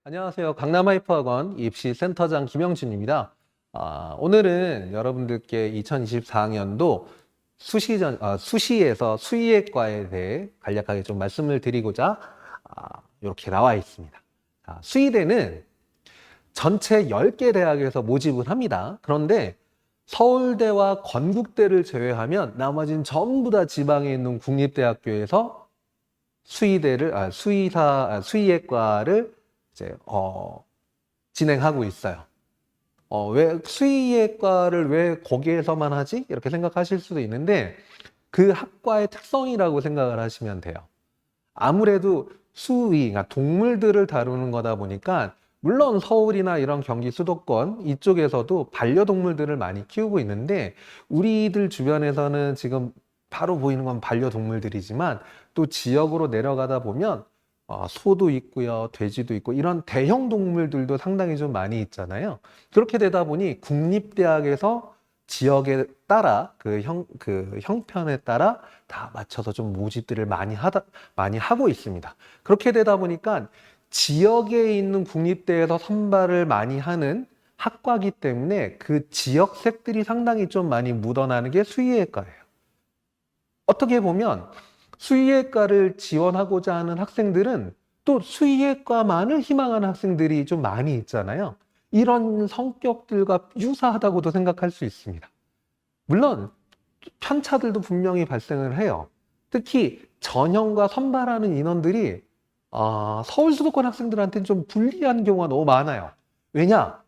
안녕하세요. 강남하이퍼학원 입시센터장 김영준입니다. 오늘은 여러분들께 2024학년도 수시에서 수의예과에 대해 간략하게 좀 말씀을 드리고자 이렇게 나와 있습니다. 수의대는 전체 10개 대학에서 모집을 합니다. 그런데 서울대와 건국대를 제외하면 나머지는 전부 다 지방에 있는 국립대학교에서 수의예과를 이제 진행하고 있어요. 왜 수의예과를 왜 거기에서만 하지? 이렇게 생각하실 수도 있는데 그 학과의 특성이라고 생각을 하시면 돼요. 아무래도 그러니까 동물들을 다루는 거다 보니까 물론 서울이나 이런 경기 수도권 이쪽에서도 반려동물들을 많이 키우고 있는데 우리들 주변에서는 지금 바로 보이는 건 반려동물들이지만 또 지역으로 내려가다 보면 소도 있고요, 돼지도 있고 이런 대형 동물들도 상당히 좀 많이 있잖아요. 그렇게 되다 보니 국립대학에서 지역에 따라 그 형편에 따라 다 맞춰서 좀 모집들을 많이 하고 있습니다. 그렇게 되다 보니까 지역에 있는 국립대에서 선발을 많이 하는 학과이기 때문에 그 지역색들이 상당히 좀 많이 묻어나는 게 수의예과예요. 어떻게 보면 수의예과를 지원하고자 하는 학생들은 또 수의예과만을 희망하는 학생들이 좀 많이 있잖아요. 이런 성격들과 유사하다고도 생각할 수 있습니다. 물론 편차들도 분명히 발생을 해요. 특히 전형과 선발하는 인원들이 서울 수도권 학생들한테는 좀 불리한 경우가 너무 많아요. 왜냐?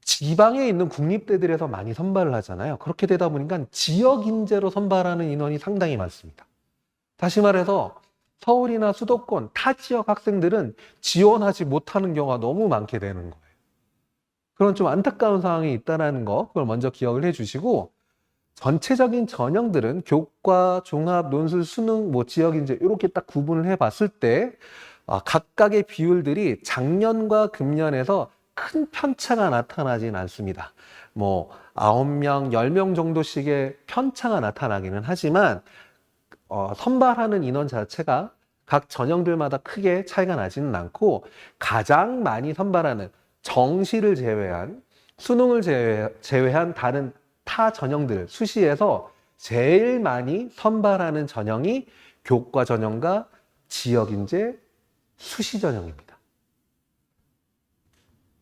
지방에 있는 국립대들에서 많이 선발을 하잖아요. 그렇게 되다 보니까 지역 인재로 선발하는 인원이 상당히 많습니다. 다시 말해서 서울이나 수도권 타 지역 학생들은 지원하지 못하는 경우가 너무 많게 되는 거예요. 그런 좀 안타까운 상황이 있다는 거, 그걸 먼저 기억을 해주시고, 전체적인 전형들은 교과, 종합, 논술, 수능, 지역 인재 이렇게 딱 구분을 해봤을 때 각각의 비율들이 작년과 금년에서 큰 편차가 나타나진 않습니다. 9명, 10명 정도씩의 편차가 나타나기는 하지만 선발하는 인원 자체가 각 전형들마다 크게 차이가 나지는 않고 가장 많이 선발하는 정시를 제외한 수능을 제외한 다른 타 전형들 수시에서 제일 많이 선발하는 전형이 교과 전형과 지역인재 수시 전형입니다.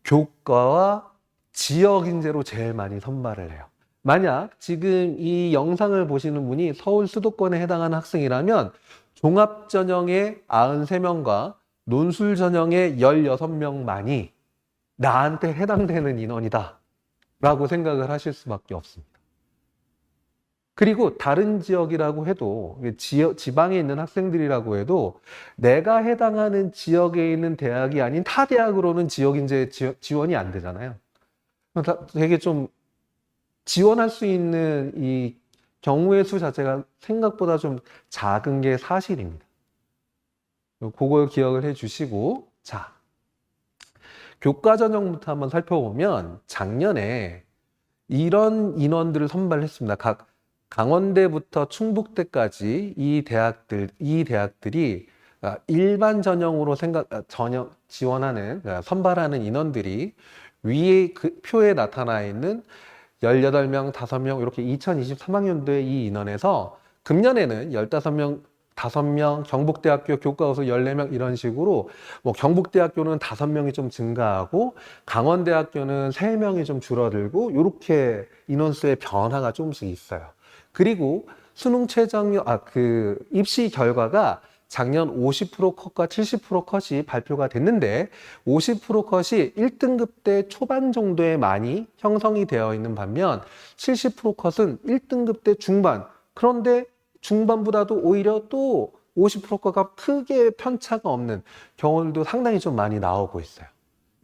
교과와 지역인재로 제일 많이 선발을 해요. 만약 지금 이 영상을 보시는 분이 서울 수도권에 해당하는 학생이라면 종합 전형의 93명과 논술 전형의 16명만이 나한테 해당되는 인원이다 라고 생각을 하실 수밖에 없습니다. 그리고 다른 지역이라고 해도 지방에 있는 학생들이라고 해도 내가 해당하는 지역에 있는 대학이 아닌 타 대학으로는 지역인재 지원이 안 되잖아요. 되게 좀 지원할 수 있는 이 경우의 수 자체가 생각보다 좀 작은 게 사실입니다. 그걸 기억을 해주시고, 자, 교과 전형부터 한번 살펴보면 작년에 이런 인원들을 선발했습니다. 각 강원대부터 충북대까지 이 대학들이 일반 전형으로 지원하는, 선발하는 인원들이 위에 그 표에 나타나 있는 18명, 5명 이렇게 2023학년도에 이 인원에서 금년에는 15명, 5명, 경북대학교 교과고수 14명 이런 식으로 경북대학교는 5명이 좀 증가하고 강원대학교는 3명이 좀 줄어들고 이렇게 인원수의 변화가 조금씩 있어요. 그리고 수능 최저학년 입시 결과가 작년 50% 컷과 70% 컷이 발표가 됐는데 50% 컷이 1등급 때 초반 정도에 많이 형성이 되어 있는 반면 70% 컷은 1등급 때 중반, 그런데 중반보다도 오히려 또 50% 컷과 크게 편차가 없는 경우들도 상당히 좀 많이 나오고 있어요.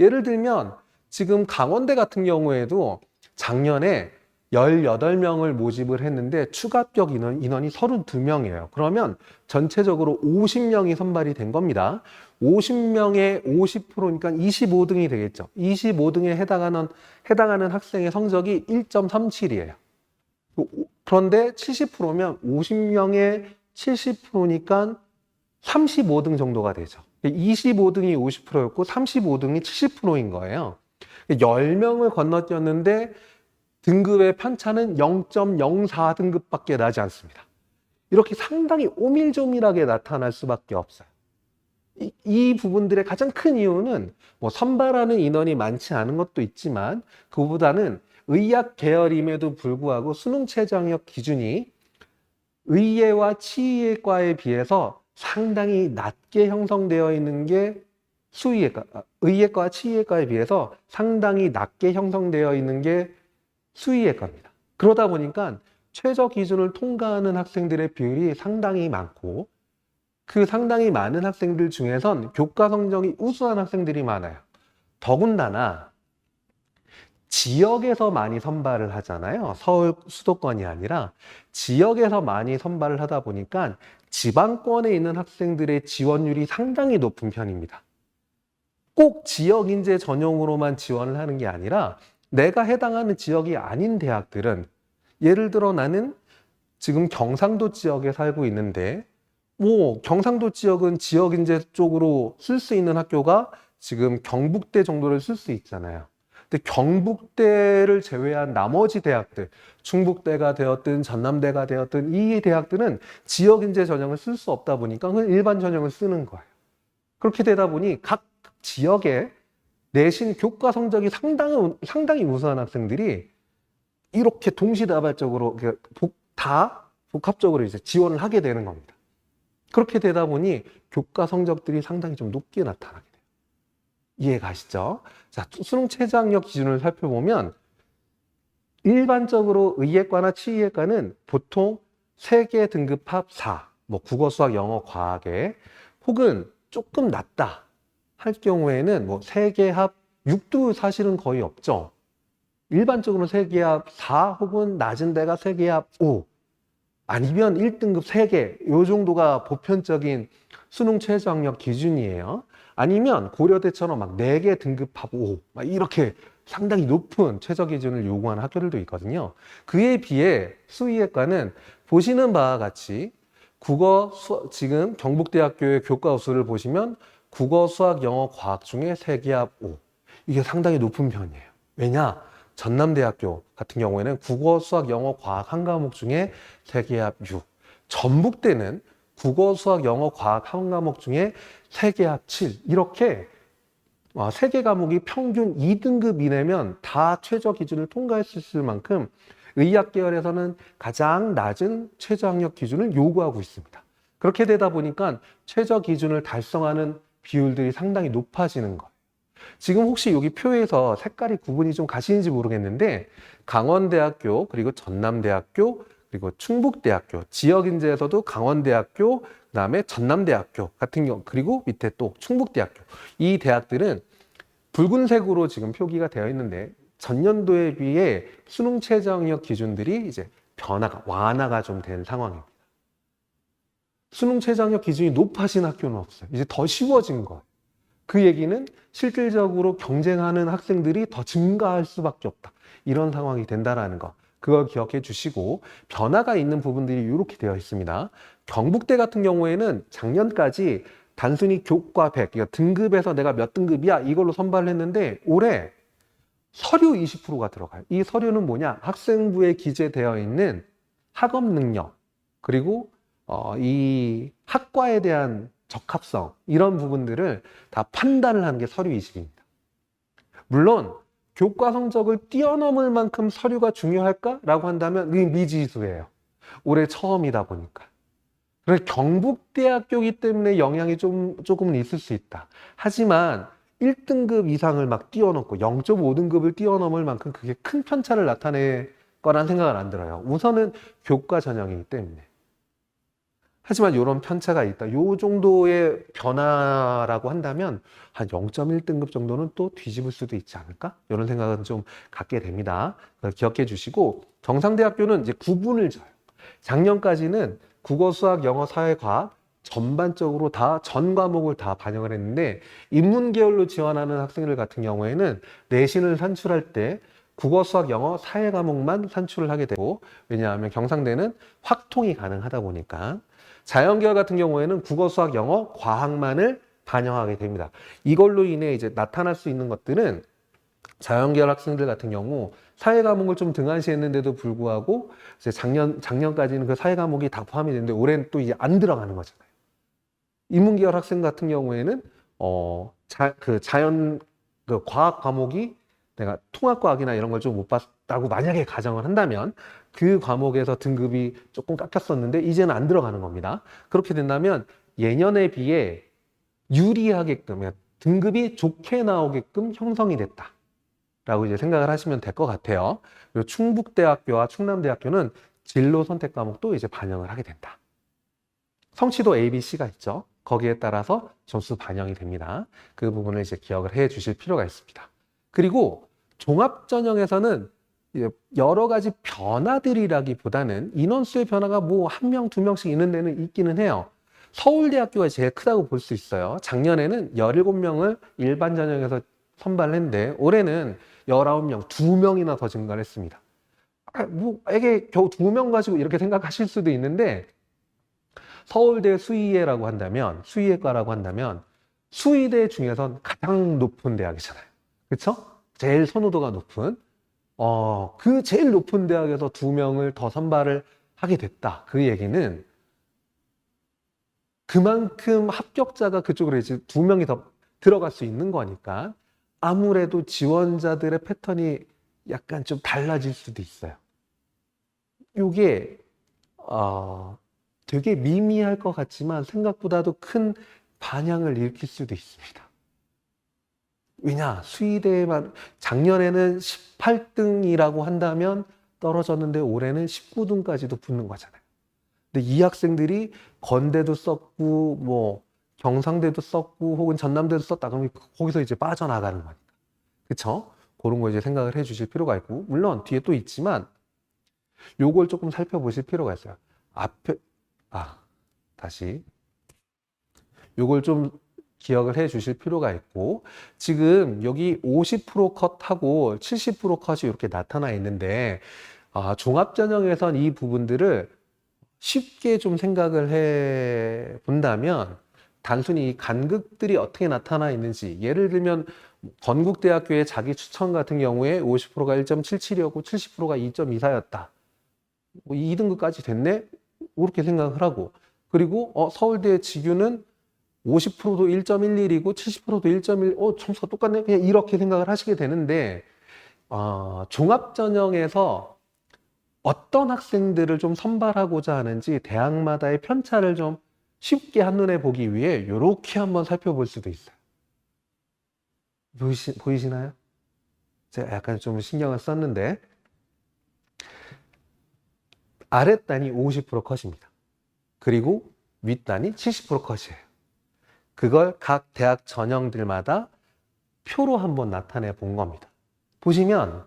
예를 들면 지금 강원대 같은 경우에도 작년에 18명을 모집을 했는데 추가 합격 인원이 32명이에요. 그러면 전체적으로 50명이 선발이 된 겁니다. 50명의 50%니까 25등이 되겠죠. 25등에 해당하는 학생의 성적이 1.37이에요. 그런데 70%면 50명의 70%니까 35등 정도가 되죠. 25등이 50%였고 35등이 70%인 거예요. 10명을 건너뛰었는데 등급의 편차는 0.04등급밖에 나지 않습니다. 이렇게 상당히 오밀조밀하게 나타날 수밖에 없어요. 이 부분들의 가장 큰 이유는 뭐 선발하는 인원이 많지 않은 것도 있지만 그보다는 의학 계열임에도 불구하고 수능 최저학력 기준이 의예와 치의과에 비해서 상당히 낮게 형성되어 있는 게 수의예과, 의예과와 치의예과에 비해서 상당히 낮게 형성되어 있는 게 수의예과입니다. 그러다 보니까 최저 기준을 통과하는 학생들의 비율이 상당히 많고 그 상당히 많은 학생들 중에선 교과 성적이 우수한 학생들이 많아요. 더군다나 지역에서 많이 선발을 하잖아요. 서울 수도권이 아니라 지역에서 많이 선발을 하다 보니까 지방권에 있는 학생들의 지원율이 상당히 높은 편입니다. 꼭 지역 인재 전용으로만 지원을 하는 게 아니라 내가 해당하는 지역이 아닌 대학들은 예를 들어 나는 지금 경상도 지역에 살고 있는데 뭐 경상도 지역은 지역 인재 쪽으로 쓸 수 있는 학교가 지금 경북대 정도를 쓸 수 있잖아요. 근데 경북대를 제외한 나머지 대학들, 충북대가 되었든 전남대가 되었든 이 대학들은 지역 인재 전형을 쓸 수 없다 보니까 일반 전형을 쓰는 거예요. 그렇게 되다 보니 각 지역에 내신 교과 성적이 상당히 우수한 학생들이 이렇게 동시다발적으로 다 복합적으로 이제 지원을 하게 되는 겁니다. 그렇게 되다 보니 교과 성적들이 상당히 좀 높게 나타나게 돼요. 이해 가시죠? 자, 수능 최저학력 기준을 살펴보면 일반적으로 의예과나 치의예과는 보통 세개 등급합 4, 뭐 국어, 수학, 영어, 과학에 혹은 조금 낮다 할 경우에는 뭐 세개 합 6도 사실은 거의 없죠. 일반적으로 세개 합 4 혹은 낮은 데가 세개 합 5 아니면 1등급 3개 요 정도가 보편적인 수능 최저학력 기준이에요. 아니면 고려대처럼 막 4개 등급합 5 막 이렇게 상당히 높은 최저 기준을 요구하는 학교들도 있거든요. 그에 비해 수의예과는 보시는 바와 같이 지금 경북대학교의 교과 우수를 보시면 국어, 수학, 영어, 과학 중에 세개 합 5 이게 상당히 높은 편이에요. 왜냐? 전남대학교 같은 경우에는 국어, 수학, 영어, 과학 한 과목 중에 세개 합 6. 전북대는 국어, 수학, 영어, 과학 한 과목 중에 세개 합 7. 이렇게 세 개 과목이 평균 2등급 이내면 다 최저 기준을 통과했을 만큼 의학 계열에서는 가장 낮은 최저학력 기준을 요구하고 있습니다. 그렇게 되다 보니까 최저 기준을 달성하는 비율들이 상당히 높아지는 거예요. 지금 혹시 여기 표에서 색깔이 구분이 좀 가시는지 모르겠는데 강원대학교, 그리고 전남대학교, 그리고 충북대학교, 지역인재에서도 강원대학교, 그다음에 전남대학교 같은 경우, 그리고 밑에 또 충북대학교. 이 대학들은 붉은색으로 지금 표기가 되어 있는데 전년도에 비해 수능 최저학력 기준들이 이제 완화가 좀 된 상황입니다. 수능 최저학력 기준이 높아진 학교는 없어요. 이제 더 쉬워진 거예요. 그 얘기는 실질적으로 경쟁하는 학생들이 더 증가할 수밖에 없다. 이런 상황이 된다는 거. 그걸 기억해 주시고 변화가 있는 부분들이 이렇게 되어 있습니다. 경북대 같은 경우에는 작년까지 단순히 교과 100, 그러니까 등급에서 내가 몇 등급이야 이걸로 선발을 했는데 올해 서류 20%가 들어가요. 이 서류는 뭐냐? 학생부에 기재되어 있는 학업 능력 그리고 이 학과에 대한 적합성 이런 부분들을 다 판단을 하는 게 서류 20입니다. 물론 교과 성적을 뛰어넘을 만큼 서류가 중요할까라고 한다면 이 미지수예요. 올해 처음이다 보니까. 그래서 경북대학교이기 때문에 영향이 조금은 있을 수 있다. 하지만 1등급 이상을 막 뛰어넘고 0.5등급을 뛰어넘을 만큼 그게 큰 편차를 나타낼 거란 생각은 안 들어요. 우선은 교과 전형이기 때문에. 하지만 이런 편차가 있다. 이 정도의 변화라고 한다면 한 0.1등급 정도는 또 뒤집을 수도 있지 않을까? 이런 생각은 좀 갖게 됩니다. 그걸 기억해 주시고 경상대학교는 이제 구분을 져요. 작년까지는 국어, 수학, 영어, 사회, 과학 전반적으로 다 전 과목을 다 반영을 했는데 인문계열로 지원하는 학생들 같은 경우에는 내신을 산출할 때 국어, 수학, 영어, 사회 과목만 산출을 하게 되고 왜냐하면 경상대는 확통이 가능하다 보니까 자연계열 같은 경우에는 국어, 수학, 영어, 과학만을 반영하게 됩니다. 이걸로 인해 이제 나타날 수 있는 것들은 자연계열 학생들 같은 경우 사회 과목을 좀 등한시했는데도 불구하고 이제 작년까지는 그 사회 과목이 다 포함이 됐는데 올해는 또 이제 안 들어가는 거잖아요. 인문계열 학생 같은 경우에는 자연 그 과학 과목이 내가 통합과학이나 이런 걸 좀 못 봤다고 만약에 가정을 한다면 그 과목에서 등급이 조금 깎였었는데 이제는 안 들어가는 겁니다. 그렇게 된다면 예년에 비해 유리하게끔 등급이 좋게 나오게끔 형성이 됐다 라고 이제 생각을 하시면 될 것 같아요. 그리고 충북대학교와 충남대학교는 진로 선택 과목도 이제 반영을 하게 된다. 성취도 A, B, C가 있죠. 거기에 따라서 점수 반영이 됩니다. 그 부분을 이제 기억을 해 주실 필요가 있습니다. 그리고 종합전형에서는 여러 가지 변화들이라기보다는 인원수의 변화가 뭐 한 명, 두 명씩 있는 데는 있기는 해요. 서울대학교가 제일 크다고 볼 수 있어요. 작년에는 17명을 일반 전형에서 선발했는데 올해는 19명, 2명이나 더 증가를 했습니다. 이게 겨우 2명 가지고 이렇게 생각하실 수도 있는데 서울대 수의예라고 한다면, 수의예과라고 한다면 수의대 중에선 가장 높은 대학이잖아요. 그렇죠? 제일 선호도가 높은 그 제일 높은 대학에서 2명을 더 선발을 하게 됐다. 그 얘기는 그만큼 합격자가 그쪽으로 이제 2명이 더 들어갈 수 있는 거니까 아무래도 지원자들의 패턴이 약간 좀 달라질 수도 있어요. 이게 되게 미미할 것 같지만 생각보다도 큰 반향을 일으킬 수도 있습니다. 왜냐? 수의대만 작년에는 18등이라고 한다면 떨어졌는데 올해는 19등까지도 붙는 거잖아요. 근데 이 학생들이 건대도 썼고 뭐 경상대도 썼고 혹은 전남대도 썼다 그러면 거기서 이제 빠져나가는 거니까. 그쵸? 그런 거 이제 생각을 해 주실 필요가 있고 물론 뒤에 또 있지만 요걸 조금 살펴보실 필요가 있어요. 다시 요걸 좀 기억을 해 주실 필요가 있고 지금 여기 50% 컷하고 70% 컷이 이렇게 나타나 있는데 종합전형에선 이 부분들을 쉽게 좀 생각을 해 본다면 단순히 이 간극들이 어떻게 나타나 있는지 예를 들면 건국대학교의 자기 추천 같은 경우에 50%가 1.77이었고 70%가 2.24였다. 2등급까지 됐네? 이렇게 생각을 하고 그리고 서울대 직유는 50%도 1.11이고 70%도 1.1, 점수가 똑같네? 그냥 이렇게 생각을 하시게 되는데 종합전형에서 어떤 학생들을 좀 선발하고자 하는지 대학마다의 편차를 좀 쉽게 한눈에 보기 위해 이렇게 한번 살펴볼 수도 있어요. 보이시나요? 제가 약간 좀 신경을 썼는데 아랫단이 50% 컷입니다. 그리고 윗단이 70% 컷이에요. 그걸 각 대학 전형들마다 표로 한번 나타내 본 겁니다. 보시면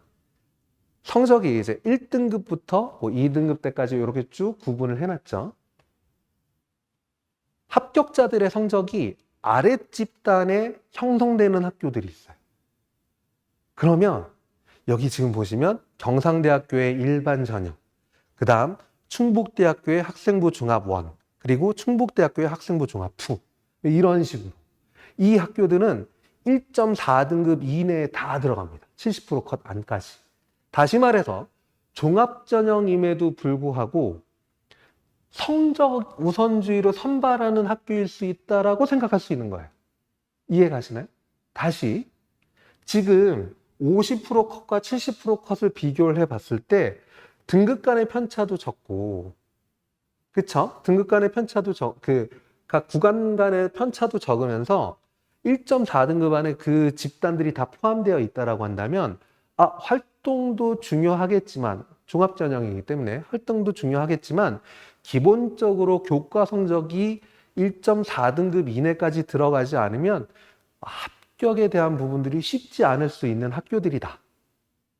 성적이 이제 1등급부터 2등급 때까지 이렇게 쭉 구분을 해놨죠. 합격자들의 성적이 아랫 집단에 형성되는 학교들이 있어요. 그러면 여기 지금 보시면 경상대학교의 일반 전형, 그 다음 충북대학교의 학생부 종합 1, 그리고 충북대학교의 학생부 종합 2 이런 식으로 이 학교들은 1.4등급 이내에 다 들어갑니다. 70%컷 안까지. 다시 말해서 종합전형임에도 불구하고 성적 우선주의로 선발하는 학교일 수 있다라고 생각할 수 있는 거예요. 이해 가시나요? 다시 지금 50% 컷과 70% 컷을 비교를 해봤을 때 등급 간의 편차도 적고, 그쵸? 등급 간의 편차도 각 구간 간의 편차도 적으면서 1.4등급 안에 그 집단들이 다 포함되어 있다라고 한다면 활동도 중요하겠지만 종합전형이기 때문에 활동도 중요하겠지만 기본적으로 교과 성적이 1.4등급 이내까지 들어가지 않으면 합격에 대한 부분들이 쉽지 않을 수 있는 학교들이다.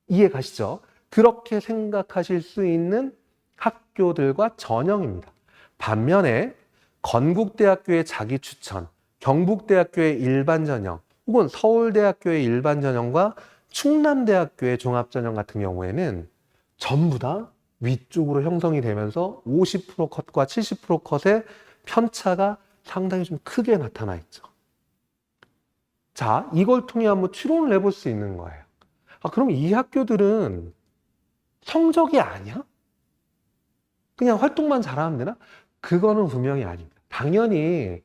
이해 가시죠? 그렇게 생각하실 수 있는 학교들과 전형입니다. 반면에 건국대학교의 자기 추천, 경북대학교의 일반 전형, 혹은 서울대학교의 일반 전형과 충남대학교의 종합전형 같은 경우에는 전부 다 위쪽으로 형성이 되면서 50% 컷과 70% 컷의 편차가 상당히 좀 크게 나타나 있죠. 자, 이걸 통해 한번 추론을 해볼 수 있는 거예요. 아, 그럼 이 학교들은 성적이 아니야? 그냥 활동만 잘하면 되나? 그거는 분명히 아닙니다. 당연히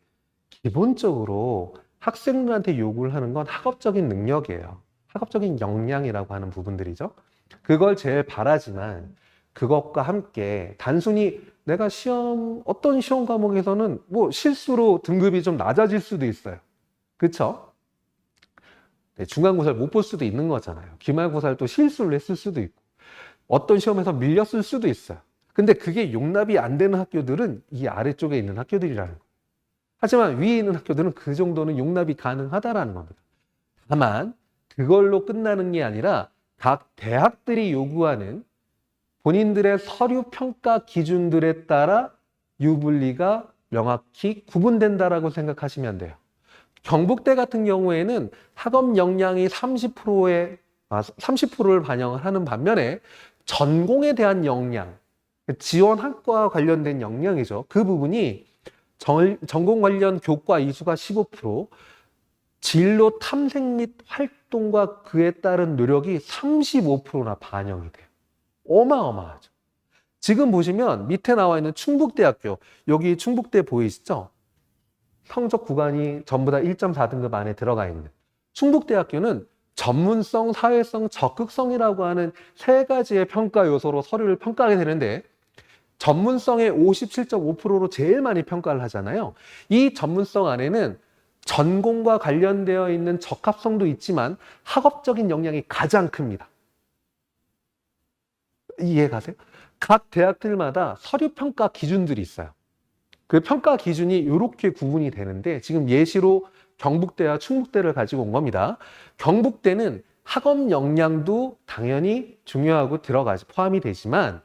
기본적으로 학생들한테 요구를 하는 건 학업적인 능력이에요. 학업적인 역량이라고 하는 부분들이죠. 그걸 제일 바라지만 그것과 함께 단순히 내가 어떤 시험 과목에서는 뭐 실수로 등급이 좀 낮아질 수도 있어요. 그쵸? 네, 중간고사를 못 볼 수도 있는 거잖아요. 기말고사를 또 실수를 했을 수도 있고, 어떤 시험에서 밀렸을 수도 있어요. 근데 그게 용납이 안 되는 학교들은 이 아래쪽에 있는 학교들이라는 거예요. 하지만 위에 있는 학교들은 그 정도는 용납이 가능하다라는 겁니다. 다만 그걸로 끝나는 게 아니라 각 대학들이 요구하는 본인들의 서류 평가 기준들에 따라 유불리가 명확히 구분된다라고 생각하시면 돼요. 경북대 같은 경우에는 학업 역량이 30%를 반영을 하는 반면에 전공에 대한 역량, 지원 학과와 관련된 역량이죠. 그 부분이 전공 관련 교과 이수가 15%, 진로 탐색 및 활동과 그에 따른 노력이 35%나 반영이 돼요. 어마어마하죠. 지금 보시면 밑에 나와 있는 충북대학교, 여기 충북대 보이시죠? 성적 구간이 전부 다 1.4등급 안에 들어가 있는 충북대학교는 전문성, 사회성, 적극성이라고 하는 세 가지의 평가 요소로 서류를 평가하게 되는데 전문성의 57.5%로 제일 많이 평가를 하잖아요. 이 전문성 안에는 전공과 관련되어 있는 적합성도 있지만 학업적인 역량이 가장 큽니다. 이해 가세요? 각 대학들마다 서류 평가 기준들이 있어요. 그 평가 기준이 이렇게 구분이 되는데 지금 예시로 경북대와 충북대를 가지고 온 겁니다. 경북대는 학업 역량도 당연히 중요하고 포함이 되지만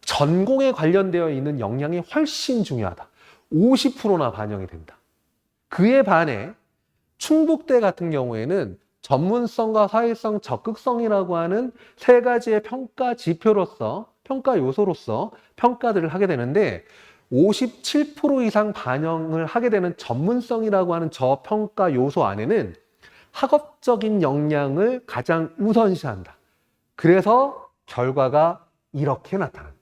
전공에 관련되어 있는 역량이 훨씬 중요하다. 50%나 반영이 된다. 그에 반해 충북대 같은 경우에는 전문성과 사회성, 적극성이라고 하는 세 가지의 평가 지표로서, 평가 요소로서 평가들을 하게 되는데 57% 이상 반영을 하게 되는 전문성이라고 하는 저 평가 요소 안에는 학업적인 역량을 가장 우선시한다. 그래서 결과가 이렇게 나타난다.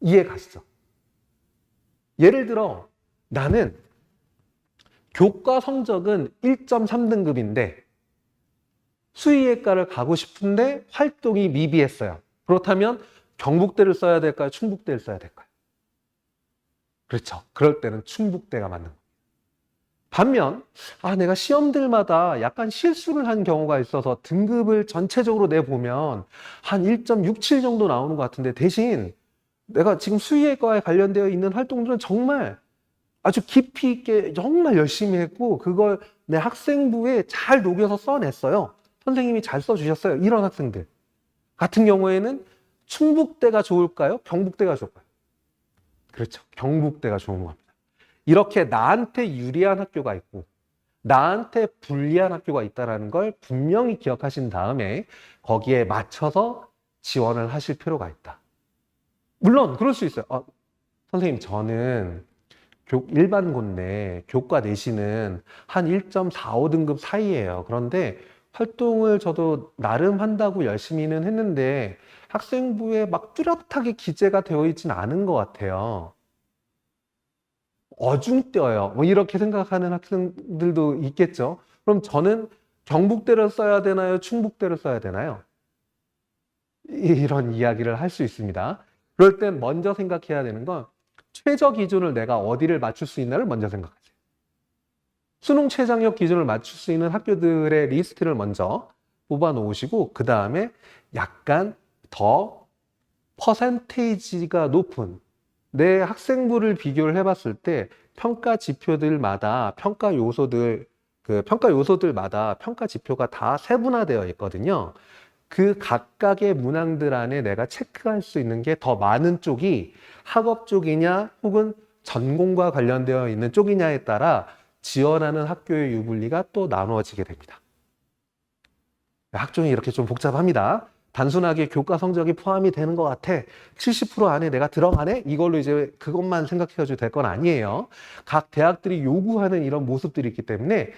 이해 가시죠? 예를 들어 나는 교과 성적은 1.3등급인데 수의예과를 가고 싶은데 활동이 미비했어요. 그렇다면 경북대를 써야 될까요? 충북대를 써야 될까요? 그렇죠. 그럴 때는 충북대가 맞는 거예요. 반면 내가 시험들마다 약간 실수를 한 경우가 있어서 등급을 전체적으로 내보면 한 1.67 정도 나오는 것 같은데 대신 내가 지금 수의예과에 관련되어 있는 활동들은 정말 아주 깊이 있게 정말 열심히 했고 그걸 내 학생부에 잘 녹여서 써냈어요. 선생님이 잘 써주셨어요. 이런 학생들 같은 경우에는 충북대가 좋을까요? 경북대가 좋을까요? 그렇죠. 경북대가 좋은 겁니다. 이렇게 나한테 유리한 학교가 있고 나한테 불리한 학교가 있다는 걸 분명히 기억하신 다음에 거기에 맞춰서 지원을 하실 필요가 있다. 물론 그럴 수 있어요. 선생님 저는 일반고인데 교과 내신은 한 1.45등급 사이예요. 그런데 활동을 저도 나름 한다고 열심히는 했는데 학생부에 막 뚜렷하게 기재가 되어 있지는 않은 것 같아요. 어중뛰어요. 뭐 이렇게 생각하는 학생들도 있겠죠. 그럼 저는 경북대를 써야 되나요? 충북대를 써야 되나요? 이런 이야기를 할 수 있습니다. 그럴 땐 먼저 생각해야 되는 건 최저 기준을 내가 어디를 맞출 수 있나를 먼저 생각하세요. 수능 최장력 기준을 맞출 수 있는 학교들의 리스트를 먼저 뽑아 놓으시고 그 다음에 약간 더 퍼센테이지가 높은 내 학생부를 비교를 해봤을 때 평가 지표들마다 평가 요소들마다 평가 지표가 다 세분화되어 있거든요. 그 각각의 문항들 안에 내가 체크할 수 있는 게 더 많은 쪽이 학업 쪽이냐 혹은 전공과 관련되어 있는 쪽이냐에 따라 지원하는 학교의 유불리가 또 나누어지게 됩니다. 학종이 이렇게 좀 복잡합니다. 단순하게 교과 성적이 포함이 되는 것 같아. 70% 안에 내가 들어가네? 이걸로 이제 그것만 생각해가지고 될 건 아니에요. 각 대학들이 요구하는 이런 모습들이 있기 때문에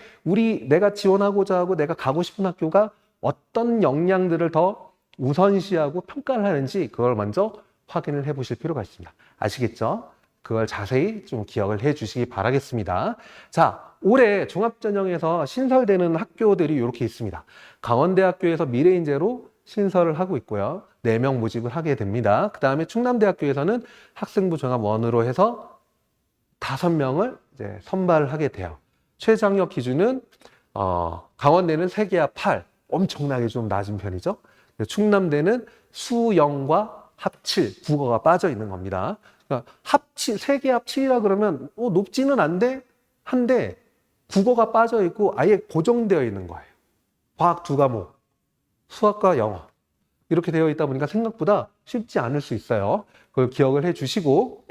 내가 지원하고자 하고 내가 가고 싶은 학교가 어떤 역량들을 더 우선시하고 평가를 하는지 그걸 먼저 확인을 해 보실 필요가 있습니다. 아시겠죠? 그걸 자세히 좀 기억을 해 주시기 바라겠습니다. 자, 올해 종합전형에서 신설되는 학교들이 이렇게 있습니다. 강원대학교에서 미래인재로 신설을 하고 있고요. 4명 모집을 하게 됩니다. 그 다음에 충남대학교에서는 학생부 종합원으로 해서 5명을 이제 선발을 하게 돼요. 최장력 기준은 강원대는 3개와 8, 엄청나게 좀 낮은 편이죠. 충남대는 수 0과 합 7, 국어가 빠져 있는 겁니다. 그러니까 합 7, 3개 합 7이라 그러면 높지는 한데 국어가 빠져 있고 아예 고정되어 있는 거예요. 과학 2과목, 수학과 영어 이렇게 되어 있다 보니까 생각보다 쉽지 않을 수 있어요. 그걸 기억을 해 주시고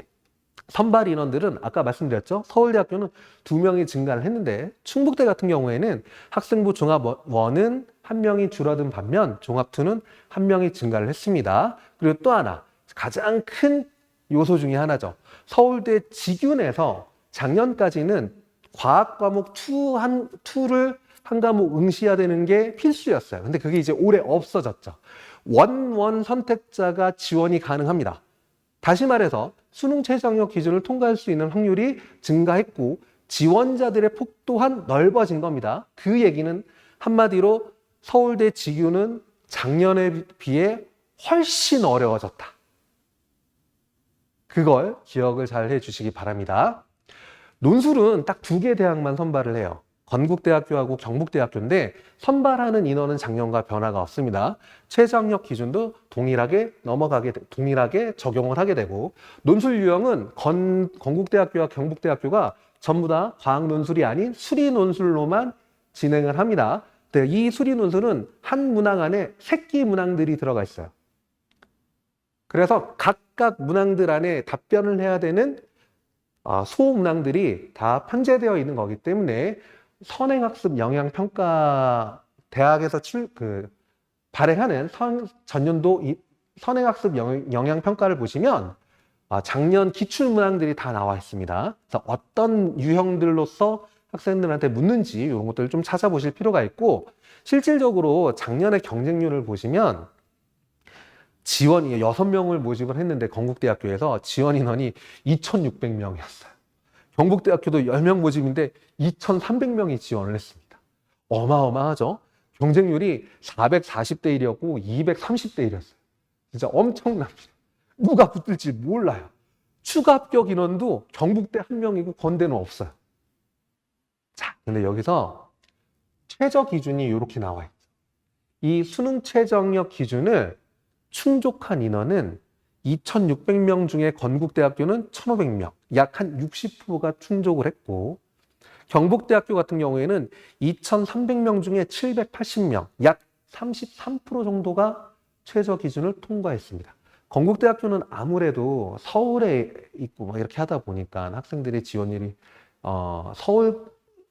선발 인원들은 아까 말씀드렸죠. 서울대학교는 2명이 증가를 했는데 충북대 같은 경우에는 학생부 종합1은 1명이 줄어든 반면 종합2는 1명이 증가를 했습니다. 그리고 또 하나 가장 큰 요소 중에 하나죠. 서울대 직윤에서 작년까지는 과학 과목 2를 한 과목 응시해야 되는 게 필수였어요. 근데 그게 이제 올해 없어졌죠. 원 선택자가 지원이 가능합니다. 다시 말해서 수능 최저학력 기준을 통과할 수 있는 확률이 증가했고 지원자들의 폭 또한 넓어진 겁니다. 그 얘기는 한마디로 서울대 직윤은 작년에 비해 훨씬 어려워졌다. 그걸 기억을 잘 해주시기 바랍니다. 논술은 딱 2개 대학만 선발을 해요. 건국대학교하고 경북대학교인데 선발하는 인원은 작년과 변화가 없습니다. 최저학력 기준도 동일하게 적용을 하게 되고 논술 유형은 건국대학교와 경북대학교가 전부 다 과학 논술이 아닌 수리 논술로만 진행을 합니다. 이 수리 논술은 한 문항 안에 새끼 문항들이 들어가 있어요. 그래서 각각 문항들 안에 답변을 해야 되는 소 문항들이 다 편제되어 있는 거기 때문에 선행학습 영향평가 대학에서 발행하는 전년도 선행학습 영향평가를 보시면 작년 기출문항들이 다 나와 있습니다. 그래서 어떤 유형들로서 학생들한테 묻는지 이런 것들을 좀 찾아보실 필요가 있고 실질적으로 작년의 경쟁률을 보시면 지원이 6명을 모집을 했는데 건국대학교에서 지원 인원이 2,600명이었어요. 경북대학교도 10명 모집인데 2,300명이 지원을 했습니다. 어마어마하죠? 경쟁률이 440대 1이었고 230대 1이었어요. 진짜 엄청납니다. 누가 붙을지 몰라요. 추가 합격 인원도 경북대 1명이고 건대는 없어요. 자, 근데 여기서 최저 기준이 이렇게 나와 있죠. 이 수능 최저학력 기준을 충족한 인원은 2,600명 중에 건국대학교는 1,500명, 약 한 60%가 충족을 했고 경북대학교 같은 경우에는 2,300명 중에 780명, 약 33% 정도가 최저 기준을 통과했습니다. 건국대학교는 아무래도 서울에 있고 이렇게 하다 보니까 학생들의 지원율이 서울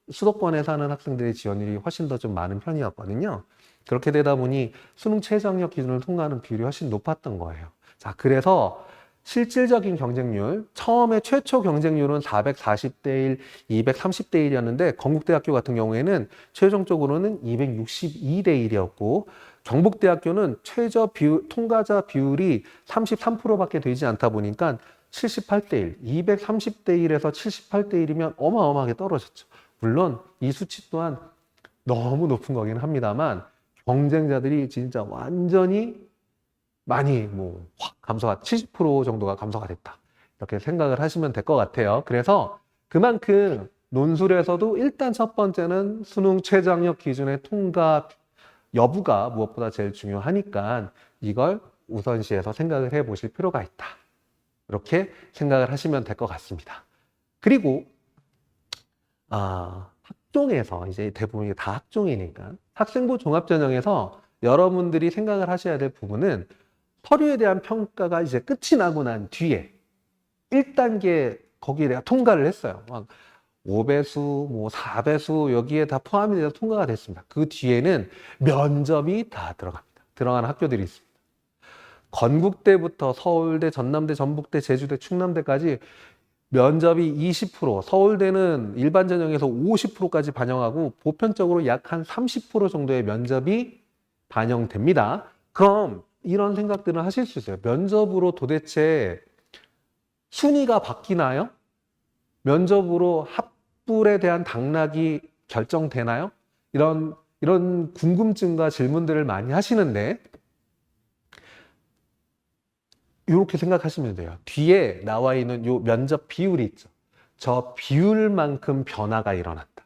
수도권에 사는 학생들의 지원율이 훨씬 더 좀 많은 편이었거든요. 그렇게 되다 보니 수능 최저학력 기준을 통과하는 비율이 훨씬 높았던 거예요. 자, 그래서 실질적인 경쟁률, 처음에 최초 경쟁률은 440대 1, 230대 1이었는데 건국대학교 같은 경우에는 최종적으로는 262대 1이었고 경북대학교는 통과자 비율이 33%밖에 되지 않다 보니까 78대 1, 230대 1에서 78대 1이면 어마어마하게 떨어졌죠. 물론 이 수치 또한 너무 높은 거긴 합니다만 경쟁자들이 진짜 완전히 많이 확 감소가 70% 정도가 감소가 됐다. 이렇게 생각을 하시면 될 것 같아요. 그래서 그만큼 논술에서도 일단 첫 번째는 수능 최저학력 기준의 통과 여부가 무엇보다 제일 중요하니까 이걸 우선시해서 생각을 해 보실 필요가 있다. 이렇게 생각을 하시면 될 것 같습니다. 그리고 학종에서 이제 대부분이 다 학종이니까 학생부 종합전형에서 여러분들이 생각을 하셔야 될 부분은 서류에 대한 평가가 이제 끝이 나고 난 뒤에 1단계 거기에 내가 통과를 했어요. 막 5배수, 4배수 여기에 다 포함이 돼서 통과가 됐습니다. 그 뒤에는 면접이 다 들어갑니다. 들어가는 학교들이 있습니다. 건국대부터 서울대, 전남대, 전북대, 제주대, 충남대까지 면접이 20%, 서울대는 일반 전형에서 50%까지 반영하고 보편적으로 약 한 30% 정도의 면접이 반영됩니다. 그럼 이런 생각들은 하실 수 있어요. 면접으로 도대체 순위가 바뀌나요? 면접으로 합불에 대한 당락이 결정되나요? 이런 궁금증과 질문들을 많이 하시는데 이렇게 생각하시면 돼요. 뒤에 나와 있는 요 면접 비율이 있죠. 저 비율만큼 변화가 일어났다.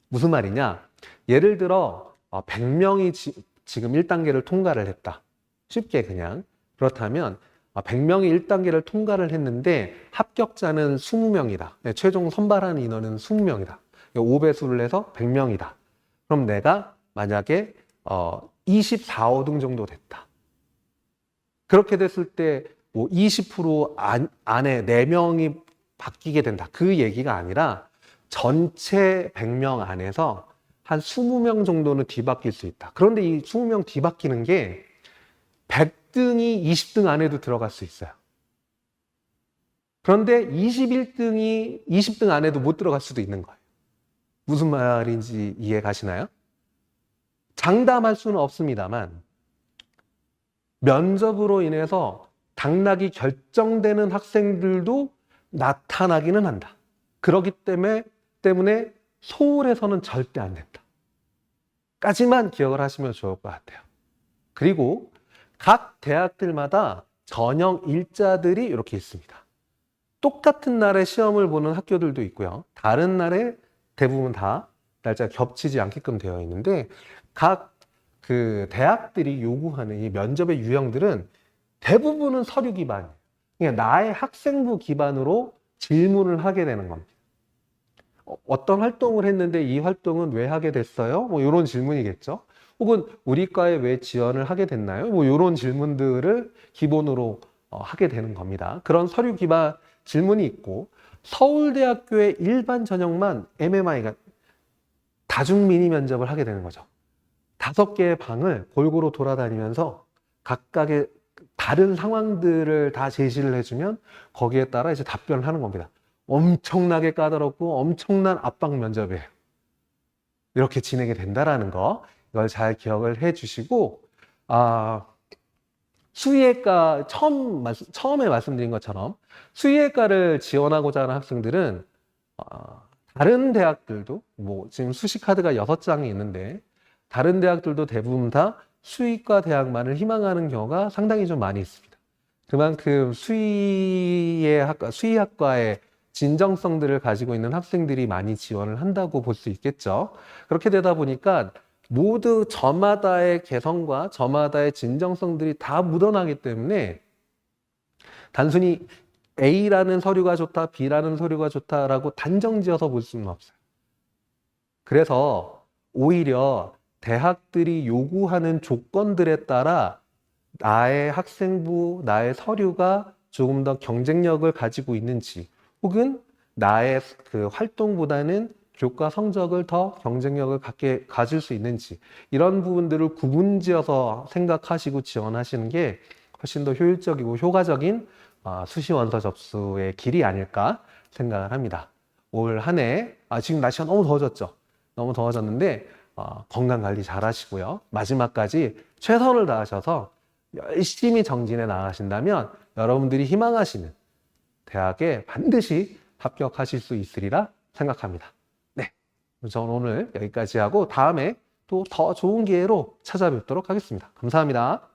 무슨 말이냐? 예를 들어 100명이 지금 1단계를 통과를 했다. 쉽게 그냥. 그렇다면 100명이 1단계를 통과를 했는데 합격자는 20명이다. 최종 선발하는 인원은 20명이다. 5배수를 해서 100명이다. 그럼 내가 만약에 24, 5등 정도 됐다. 그렇게 됐을 때 뭐 20% 안에 4명이 바뀌게 된다. 그 얘기가 아니라 전체 100명 안에서 한 20명 정도는 뒤바뀔 수 있다. 그런데 이 20명 뒤바뀌는 게 100등이 20등 안에도 들어갈 수 있어요. 그런데 21등이 20등 안에도 못 들어갈 수도 있는 거예요. 무슨 말인지 이해 가시나요? 장담할 수는 없습니다만 면접으로 인해서 당락이 결정되는 학생들도 나타나기는 한다. 그렇기 때문에 소홀해서는 절대 안 된다. 까지만 기억을 하시면 좋을 것 같아요. 그리고 각 대학들마다 전형 일자들이 이렇게 있습니다. 똑같은 날에 시험을 보는 학교들도 있고요. 다른 날에 대부분 다 날짜가 겹치지 않게끔 되어 있는데 각 그 대학들이 요구하는 이 면접의 유형들은 대부분은 서류 기반이에요. 그러니까 나의 학생부 기반으로 질문을 하게 되는 겁니다. 어떤 활동을 했는데 이 활동은 왜 하게 됐어요? 뭐 이런 질문이겠죠. 혹은 우리 과에 왜 지원을 하게 됐나요? 뭐 이런 질문들을 기본으로 하게 되는 겁니다. 그런 서류 기반 질문이 있고 서울대학교의 일반 전형만 MMI가 다중 미니 면접을 하게 되는 거죠. 5개의 방을 골고루 돌아다니면서 각각의 다른 상황들을 다 제시를 해주면 거기에 따라 이제 답변을 하는 겁니다. 엄청나게 까다롭고 엄청난 압박 면접이에요. 이렇게 진행이 된다라는 거 이걸 잘 기억을 해 주시고 수의학과 처음에 말씀드린 것처럼 수의학과를 지원하고자 하는 학생들은 다른 대학들도 뭐 지금 수시 카드가 6장이 있는데 다른 대학들도 대부분 다 수의과 대학만을 희망하는 경우가 상당히 좀 많이 있습니다. 그만큼 수의학과의 진정성들을 가지고 있는 학생들이 많이 지원을 한다고 볼 수 있겠죠. 그렇게 되다 보니까 모두 저마다의 개성과 저마다의 진정성들이 다 묻어나기 때문에 단순히 A라는 서류가 좋다, B라는 서류가 좋다라고 단정 지어서 볼 수는 없어요. 그래서 오히려 대학들이 요구하는 조건들에 따라 나의 학생부, 나의 서류가 조금 더 경쟁력을 가지고 있는지 혹은 나의 그 활동보다는 교과 성적을 더 경쟁력을 가질 수 있는지 이런 부분들을 구분지어서 생각하시고 지원하시는 게 훨씬 더 효율적이고 효과적인 수시 원서 접수의 길이 아닐까 생각을 합니다. 올 한 해 지금 날씨가 너무 더워졌죠. 너무 더워졌는데 건강 관리 잘 하시고요. 마지막까지 최선을 다하셔서 열심히 정진해 나가신다면 여러분들이 희망하시는 대학에 반드시 합격하실 수 있으리라 생각합니다. 네, 저는 오늘 여기까지 하고 다음에 또 더 좋은 기회로 찾아뵙도록 하겠습니다. 감사합니다.